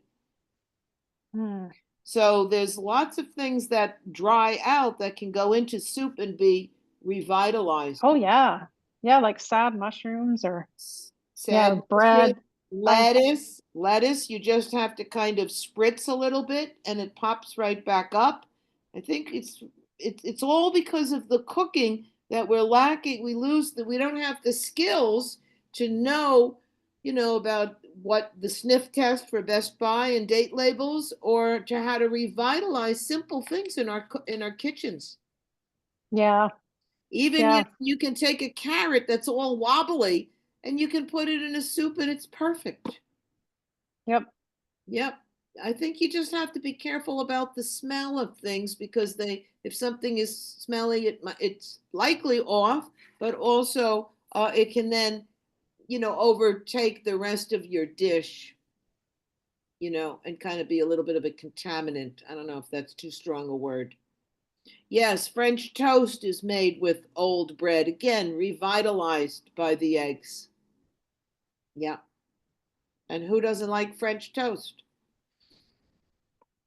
So there's lots of things that dry out that can go into soup and be revitalized. Oh yeah. Yeah, like sad mushrooms, or sad bread. Lettuce, you just have to kind of spritz a little bit and it pops right back up. I think it's all because of the cooking that we're lacking. We don't have the skills to know, about what the sniff test for Best Buy and date labels, or to how to revitalize simple things in our kitchens. Yeah. Even you can take a carrot that's all wobbly and you can put it in a soup and it's perfect. Yep. I think you just have to be careful about the smell of things, because if something is smelly, it's likely off, but also it can then, overtake the rest of your dish, and kind of be a little bit of a contaminant. I don't know if that's too strong a word. Yes, French toast is made with old bread, again, revitalized by the eggs. Yeah. And who doesn't like French toast?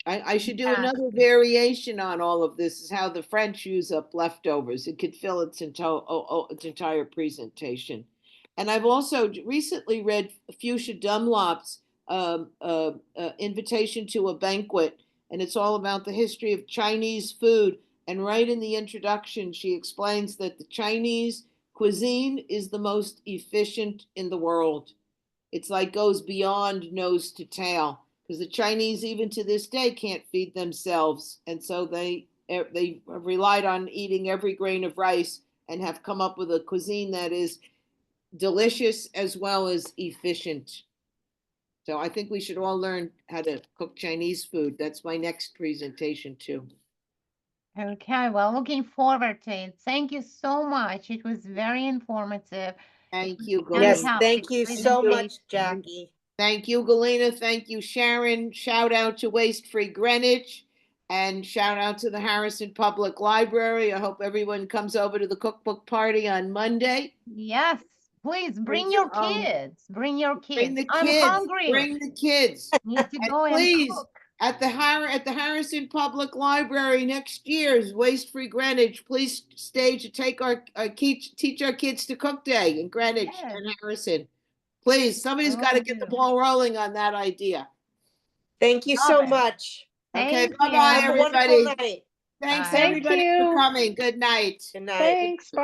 I should do another variation on all of this, is how the French use up leftovers. It could fill its entire presentation. And I've also recently read Fuchsia Dunlop's Invitation to a Banquet, and it's all about the history of Chinese food. And right in the introduction, she explains that the Chinese cuisine is the most efficient in the world. It's like goes beyond nose to tail, because the Chinese, even to this day, can't feed themselves, and so they relied on eating every grain of rice and have come up with a cuisine that is delicious as well as efficient. So I think we should all learn how to cook Chinese food. That's my next presentation too. Okay, well, looking forward to it. Thank you so much. It was very informative. Thank you, Yes, Galena. thank you so much, presentation. Jackie. Thank you, Galena. Thank you, Sharon. Shout out to Waste Free Greenwich, and shout out to the Harrison Public Library. I hope everyone comes over to the cookbook party on Monday. Yes, please bring your kids. Bring your Bring kids. the I'm kids. hungry. Bring the kids. Need to And go and please, cook. at the Harrison Public Library next year's Waste Free Greenwich, please stage to take teach our kids to cook day in Greenwich Yes. and Harrison. Please, somebody's got to Will get the do. ball rolling on that idea. Thank you Love so it. much. Okay, Thank bye-bye, Have a you. wonderful everybody. night. Thanks, Bye. Thank everybody, for you. coming. Good night. Good night. Thanks. Bye.